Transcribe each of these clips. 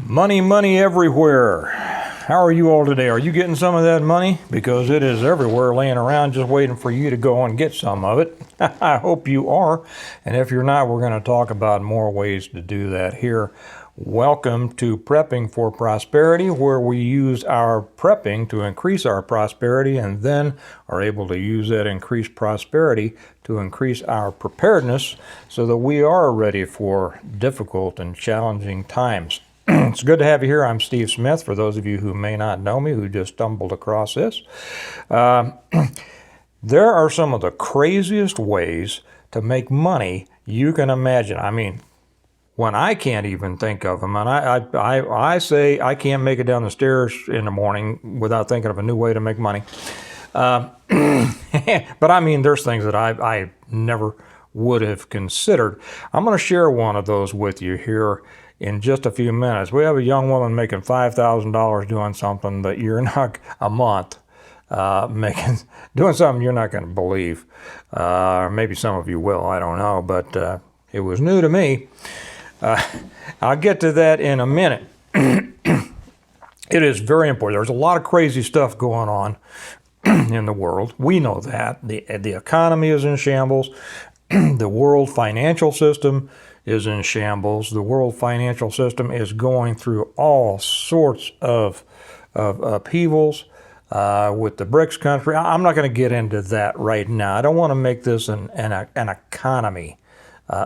Money, money everywhere. How are you all today? Are you getting some of that money? Because it is everywhere laying around just waiting for you to go and get some of it. I hope you are. And if you're not, we're going to talk about more ways to do that here. Welcome to Prepping for Prosperity, where we use our prepping to increase our prosperity and then are able to use that increased prosperity to increase our preparedness so that we are ready for difficult and challenging times. It's good to have you here. I'm Steve Smith. For those of you who may not know me, who just stumbled across this, there are some of the craziest ways to make money you can imagine. I mean, when I can't even think of them, and I say I can't make it down the stairs in the morning without thinking of a new way to make money. But I mean, there's things that I never would have considered. I'm going to share one of those with you here in just a few minutes. We have a young woman making $5,000 doing something that you're not a month doing something you're not going to believe. Or maybe some of you will, I don't know, but it was new to me. I'll get to that in a minute. It is very important. There's a lot of crazy stuff going on in the world. We know that. The economy is in shambles. The world financial system is in shambles. The world financial system is going through all sorts of upheavals with the BRICS country. I'm not going to get into that right now. I don't want to make this an economy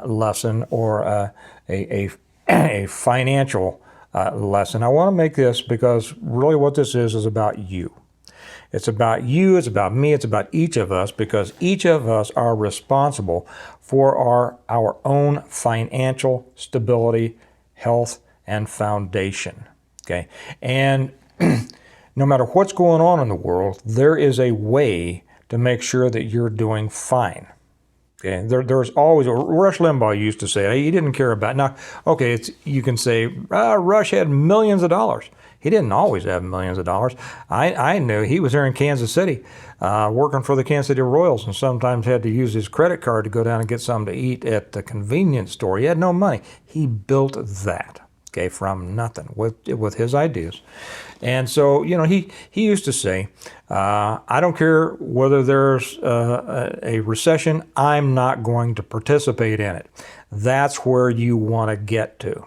lesson or a financial lesson. I want to make this because really what this is about you. It's about you, it's about me, it's about each of us, because each of us are responsible for our own financial stability, health, and foundation. Okay? And no matter what's going on in the world, there is a way to make sure that you're doing fine. Okay? There's always, Rush Limbaugh used to say, he didn't care about, now, okay, you can say, Rush had millions of dollars. He didn't always have millions of dollars. I knew he was here in Kansas City working for the Kansas City Royals and sometimes had to use his credit card to go down and get something to eat at the convenience store. He had no money. He built that, okay, from nothing with his ideas. And so, he used to say, I don't care whether there's a recession, I'm not going to participate in it. That's where you want to get to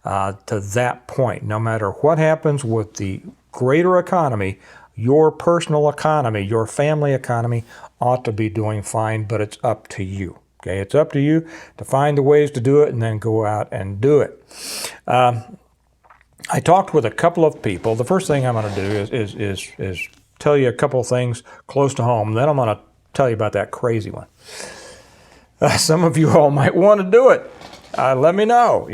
that point. No matter what happens with the greater economy, your personal economy, your family economy ought to be doing fine, but it's up to you. Okay, it's up to you to find the ways to do it and then go out and do it. I talked with a couple of people. The first thing I'm going to do is tell you a couple of things close to home. Then I'm going to tell you about that crazy one. Some of you all might want to do it. Let me know,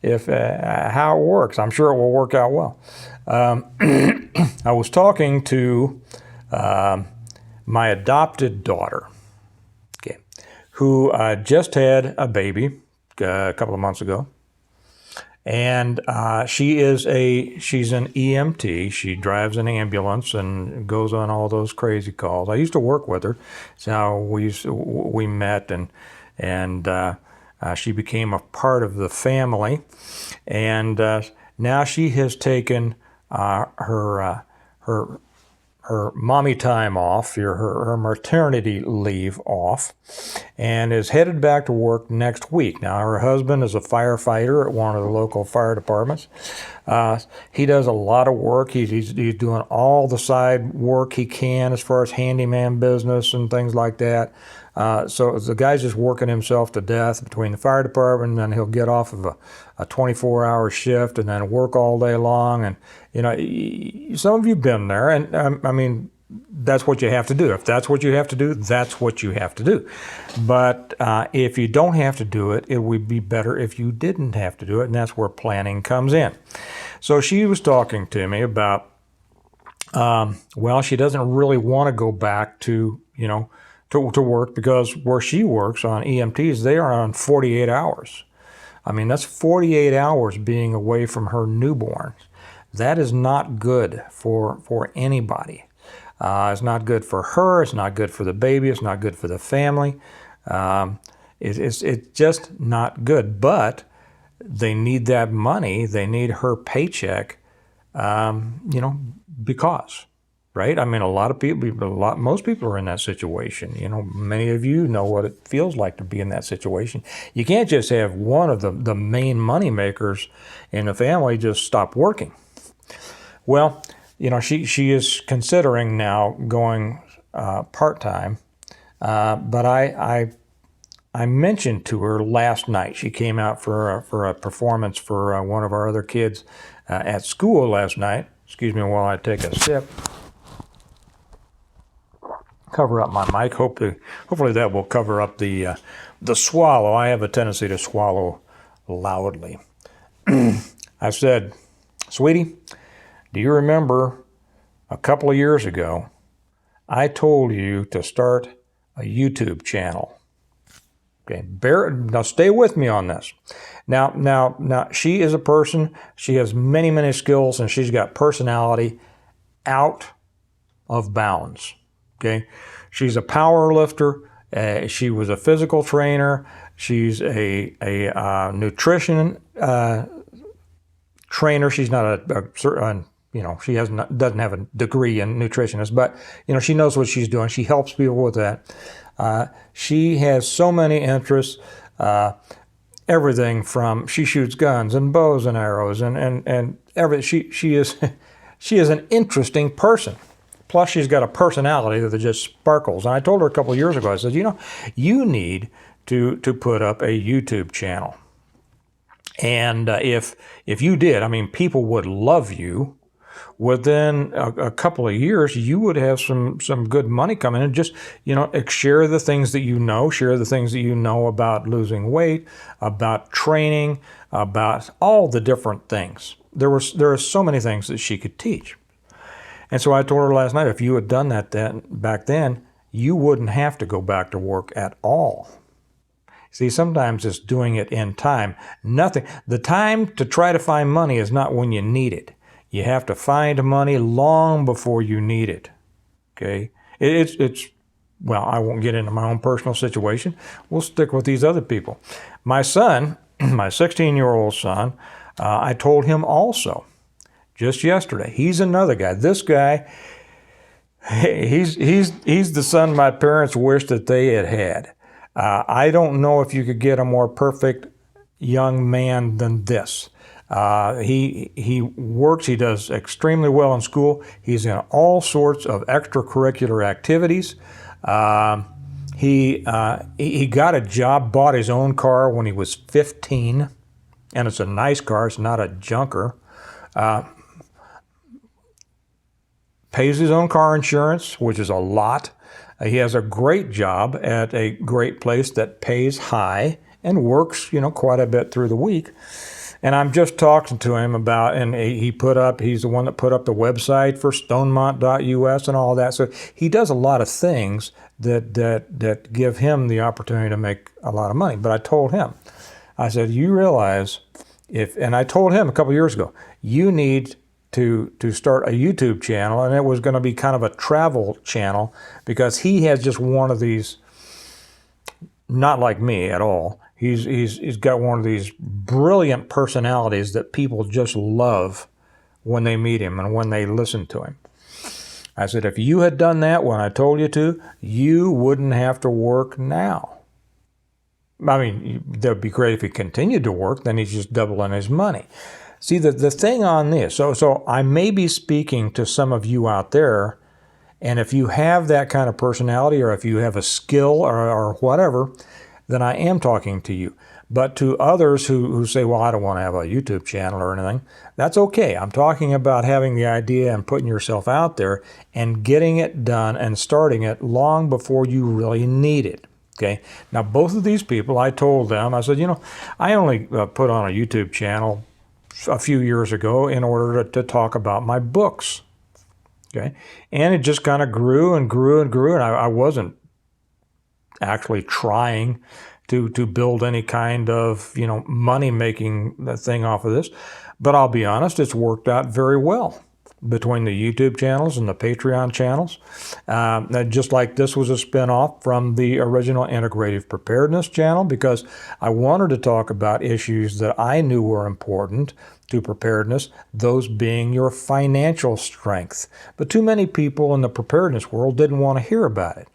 if how it works. I'm sure it will work out well. I was talking to my adopted daughter, okay, who just had a baby a couple of months ago. And she's an EMT. She drives an ambulance and goes on all those crazy calls. I used to work with her. So we met and she became a part of the family. And now she has taken her mommy time off, her maternity leave off, and is headed back to work next week. Now, her husband is a firefighter at one of the local fire departments. He does a lot of work. He's doing all the side work he can as far as handyman business and things like that. So the guy's just working himself to death between the fire department, and then he'll get off of a 24-hour shift and then work all day long. And, some of you have been there, and I mean, that's what you have to do. If that's what you have to do, that's what you have to do. But if you don't have to do it, it would be better if you didn't have to do it, and that's where planning comes in. So she was talking to me about, she doesn't really want to go back to work, because where she works on EMTs, they are on 48 hours. I mean, that's 48 hours being away from her newborns. That is not good for anybody. It's not good for her. It's not good for the baby. It's not good for the family. It's just not good. But they need that money. They need her paycheck, because, right? I mean, a lot of people, most people are in that situation. Many of you know what it feels like to be in that situation. You can't just have one of the main money makers in the family just stop working. Well, she is considering now going part-time, but I mentioned to her last night. She came out for a performance for one of our other kids at school last night. Excuse me while I take a sip. Cover up my mic. Hopefully that will cover up the swallow. I have a tendency to swallow loudly. I said, "Sweetie, do you remember a couple of years ago I told you to start a YouTube channel?" Okay, now stay with me on this. Now, she is a person, she has many, many skills, and she's got personality out of bounds. Okay, she's a power lifter. She was a physical trainer. She's a nutrition trainer. She's not she doesn't have a degree in nutritionist, but she knows what she's doing. She helps people with that. She has so many interests. Everything from she shoots guns and bows and arrows and everything. She is an interesting person. Plus, she's got a personality that just sparkles. And I told her a couple of years ago, I said, you need to put up a YouTube channel. And if you did, people would love you. Within a couple of years, you would have some good money coming in. Just, share the things that share the things that you know about losing weight, about training, about all the different things. There are so many things that she could teach. And so I told her last night, if you had done that back then, you wouldn't have to go back to work at all. See, sometimes it's doing it in time. The time to try to find money is not when you need it. You have to find money long before you need it. Okay? Well, I won't get into my own personal situation. We'll stick with these other people. My son, my 16-year-old son, I told him also, just yesterday, he's another guy. This guy, he's the son my parents wished that they had. I don't know if you could get a more perfect young man than this. He works, he does extremely well in school. He's in all sorts of extracurricular activities. He got a job, bought his own car when he was 15, and it's a nice car, it's not a junker. Pays his own car insurance, which is a lot. He has a great job at a great place that pays high and works, quite a bit through the week. And I'm just talking to him about, and he's the one that put up the website for stonemont.us and all that. So he does a lot of things that give him the opportunity to make a lot of money. But I told him, I said, you realize and I told him a couple years ago, you need to start a YouTube channel, and it was going to be kind of a travel channel because he has just one of these, not like me at all. He's got one of these brilliant personalities that people just love when they meet him and when they listen to him. I said, if you had done that when I told you to, you wouldn't have to work now. That would be great if he continued to work, then he's just doubling his money. See, the thing on this, so I may be speaking to some of you out there, and if you have that kind of personality or if you have a skill or whatever, then I am talking to you. But to others who say, well, I don't want to have a YouTube channel or anything, that's okay. I'm talking about having the idea and putting yourself out there and getting it done and starting it long before you really need it. Okay. Now, both of these people, I told them, I said, I only put on a YouTube channel a few years ago in order to talk about my books. Okay. And it just kind of grew and grew and grew. And I wasn't actually trying to build any kind of, money-making thing off of this. But I'll be honest, it's worked out very well. between the YouTube channels and the Patreon channels. Just like this was a spinoff from the original Integrative Preparedness channel, because I wanted to talk about issues that I knew were important to preparedness, those being your financial strength. But too many people in the preparedness world didn't want to hear about it.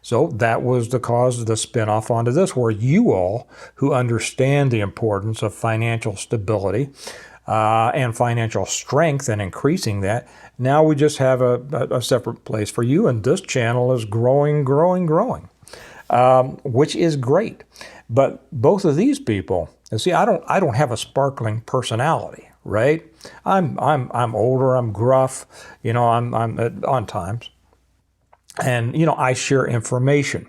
So that was the cause of the spinoff onto this, where you all who understand the importance of financial stability and financial strength and increasing that, now we just have a separate place for you, and this channel is growing, which is great. But both of these people, and see, I don't have a sparkling personality, right? I'm older, I'm gruff, I'm on times. And, I share information.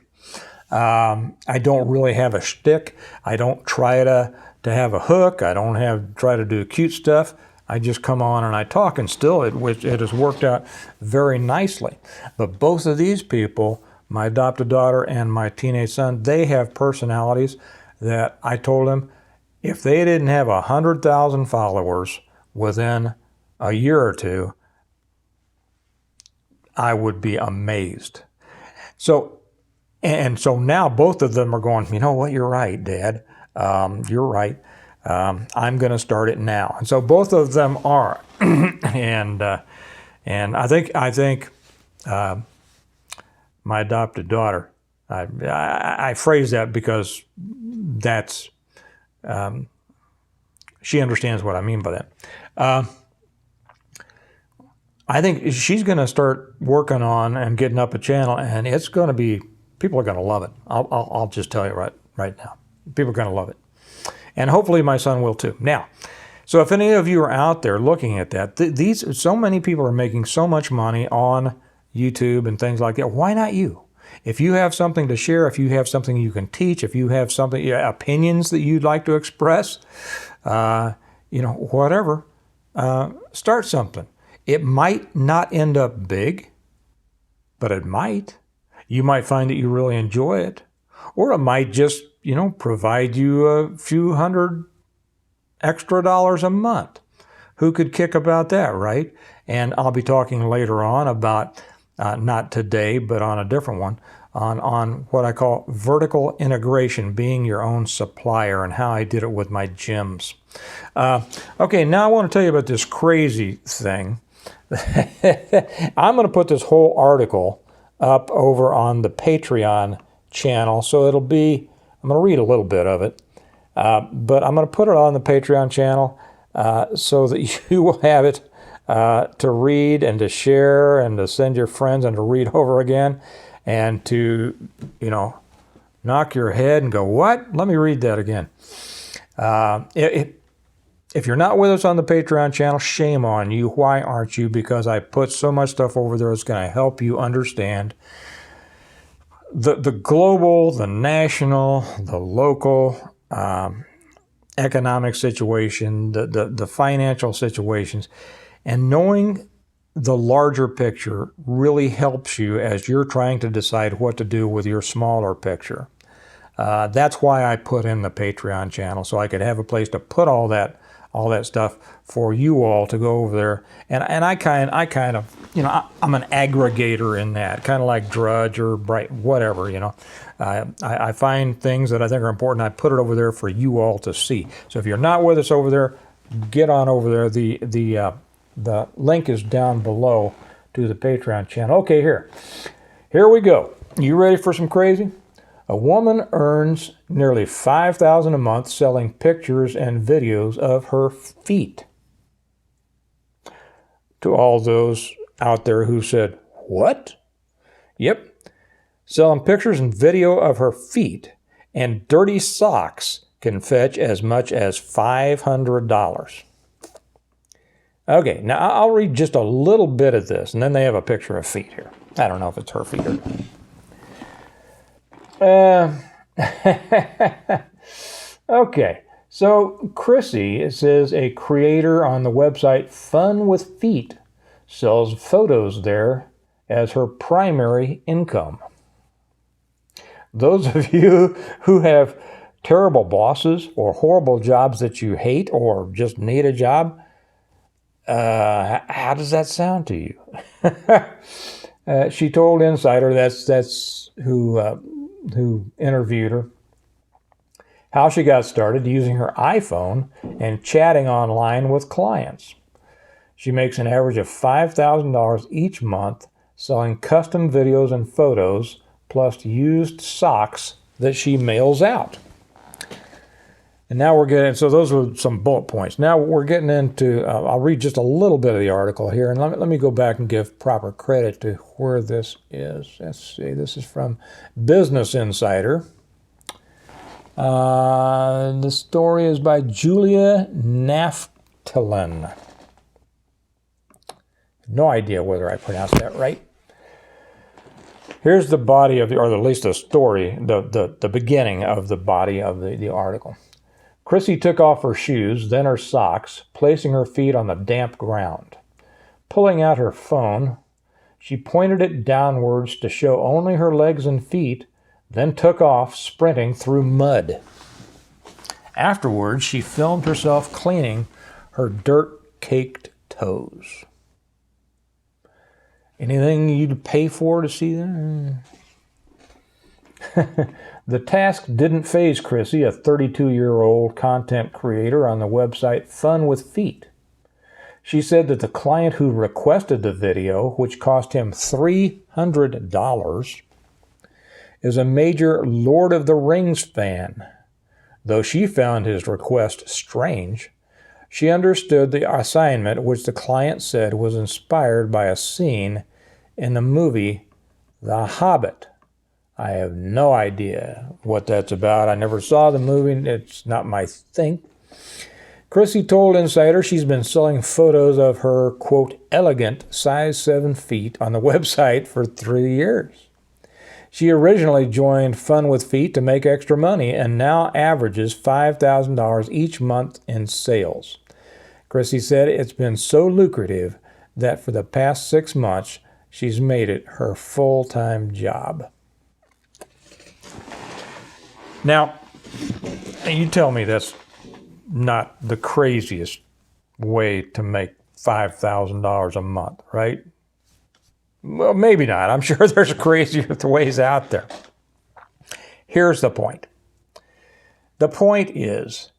I don't really have a shtick. I don't try to have a hook. I don't try to do cute stuff. I just come on and I talk, and still it has worked out very nicely. But both of these people, my adopted daughter and my teenage son, they have personalities that I told them if they didn't have 100,000 followers within a year or two, I would be amazed. So now both of them are going, you know what, you're right, Dad. You're right. I'm going to start it now. And so both of them are. and I think my adopted daughter, I phrase that because that's, she understands what I mean by that. I think she's going to start working on and getting up a channel, and it's going to be, people are going to love it. I'll just tell you right now. People are going to love it. And hopefully my son will too. Now, so if any of you are out there looking at that, so many people are making so much money on YouTube and things like that. Why not you? If you have something to share, if you have something you can teach, if you have something, opinions that you'd like to express, whatever, start something. It might not end up big, but it might. You might find that you really enjoy it. Or it might just, provide you a few $100 extra a month. Who could kick about that, right? And I'll be talking later on about, not today, but on a different one, on what I call vertical integration, being your own supplier, and how I did it with my gyms. Okay, now I want to tell you about this crazy thing. I'm going to put this whole article up over on the Patreon channel, so I'm going to read a little bit of it, but I'm going to put it on the Patreon channel so that you will have it to read and to share and to send your friends and to read over again and to, knock your head and go, what? Let me read that again. If you're not with us on the Patreon channel, shame on you. Why aren't you? Because I put so much stuff over there that's going to help you understand the global, the national, the local economic situation, the financial situations. And knowing the larger picture really helps you as you're trying to decide what to do with your smaller picture. That's why I put in the Patreon channel, so I could have a place to put all that stuff for you all to go over there. And I kind of, I'm an aggregator in that, kind of like Drudge or Bright, whatever, I find things that I think are important. I put it over there for you all to see. So if you're not with us over there, get on over there. The link is down below to the Patreon channel. Okay, here we go. You ready for some crazy? A woman earns nearly $5,000 a month selling pictures and videos of her feet. To all those out there who said, what? Yep. Selling pictures and video of her feet and dirty socks can fetch as much as $500. Okay, now I'll read just a little bit of this, and then they have a picture of feet here. I don't know if it's her feet or not. Okay, so Chrissy says a creator on the website Fun with Feet sells photos there as her primary income. Those of you who have terrible bosses or horrible jobs that you hate or just need a job, How does that sound to you? She told Insider, that's who interviewed her, how she got started using her iPhone and chatting online with clients. She makes an average of $5,000 each month selling custom videos and photos, plus used socks that she mails out. And now we're getting, so those were some bullet points. Now we're getting into, I'll read just a little bit of the article here, and let me go back and give proper credit to where this is. Let's see, this is from Business Insider. The story is by Julia Naftalin. No idea whether I pronounced that right. Here's the body of the, or at least the story, the beginning of the body of the article. Chrissy took off her shoes, then her socks, placing her feet on the damp ground. Pulling out her phone, she pointed it downwards to show only her legs and feet, then took off, sprinting through mud. Afterwards, she filmed herself cleaning her dirt-caked toes. Anything you'd pay for to see that? The task didn't faze Chrissy, a 32-year-old content creator on the website Fun with Feet. She said that the client who requested the video, which cost him $300, is a major Lord of the Rings fan. Though she found his request strange, she understood the assignment, which the client said was inspired by a scene in the movie The Hobbit. I have no idea what that's about. I never saw the movie. It's not my thing. Chrissy told Insider she's been selling photos of her, quote, elegant size 7 feet on the website for 3 years. She originally joined Fun with Feet to make extra money and now averages $5,000 each month in sales. Chrissy said it's been so lucrative that for the past 6 months, she's made it her full-time job. Now, you tell me that's not the craziest way to make $5,000 a month, right? Well, maybe not. I'm sure there's crazier ways out there. Here's the point. The point is,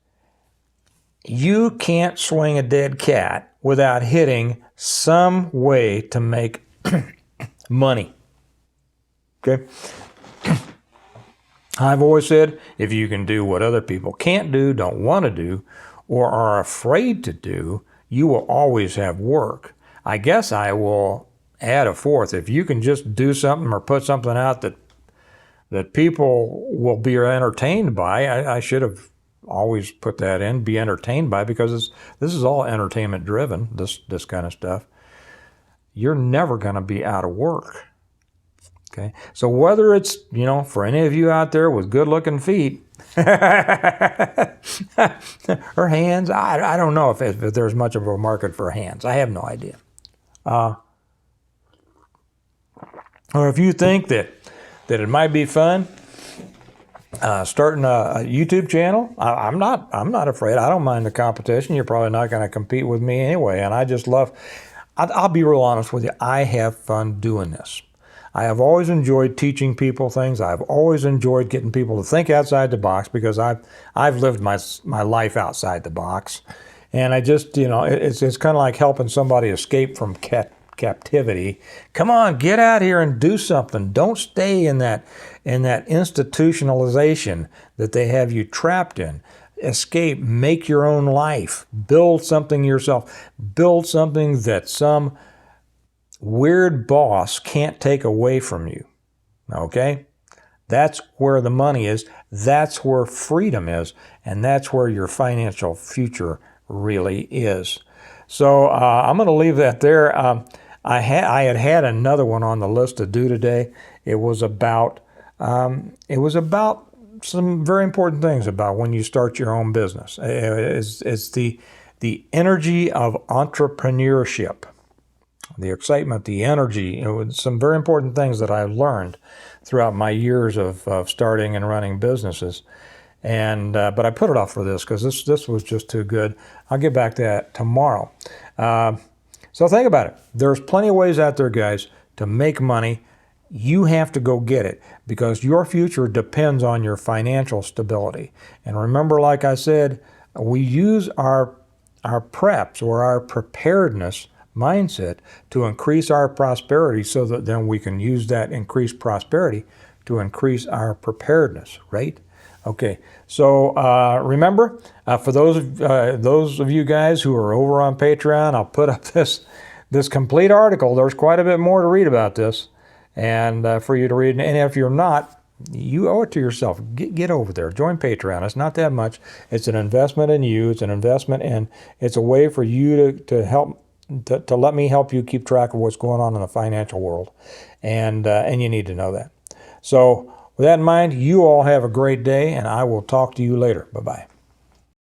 you can't swing a dead cat without hitting some way to make money. Okay? I've always said, if you can do what other people can't do, don't want to do, or are afraid to do, you will always have work. I guess I will add a fourth. If you can just do something or put something out that people will be entertained by, I should have always put that in, be entertained by, because this is all entertainment driven, this kind of stuff. You're never going to be out of work. Okay, so whether it's, for any of you out there with good-looking feet or hands, I don't know if there's much of a market for hands. I have no idea. Or if you think that it might be fun starting a YouTube channel, I'm not afraid. I don't mind the competition. You're probably not going to compete with me anyway. And I just love. I'll be real honest with you. I have fun doing this. I have always enjoyed teaching people things. I've always enjoyed getting people to think outside the box, because I've lived my life outside the box, and I just it's kind of like helping somebody escape from captivity. Come on, get out here and do something. Don't stay in that institutionalization that they have you trapped in. Escape, make your own life, build something yourself, build something that some weird boss can't take away from you. Okay? That's where the money is. That's where freedom is. And that's where your financial future really is. So I'm going to leave that there. I had another one on the list to do today. It was about some very important things about when you start your own business. It's the energy of entrepreneurship. The excitement, the energy, some very important things that I've learned throughout my years of starting and running businesses. And but I put it off for this because this was just too good. I'll get back to that tomorrow. So think about it. There's plenty of ways out there, guys, to make money. You have to go get it because your future depends on your financial stability. And remember, like I said, we use our preps or our preparedness mindset to increase our prosperity so that then we can use that increased prosperity to increase our preparedness, right? Okay, so remember, for those of you guys who are over on Patreon, I'll put up this complete article. There's quite a bit more to read about this, and for you to read. And if you're not, you owe it to yourself. Get over there. Join Patreon. It's not that much. It's an investment in you. It's an investment, and it's a way for you to help to let me help you keep track of what's going on in the financial world, and you need to know that. So with that in mind, you all have a great day, and I will talk to you later. Bye-bye.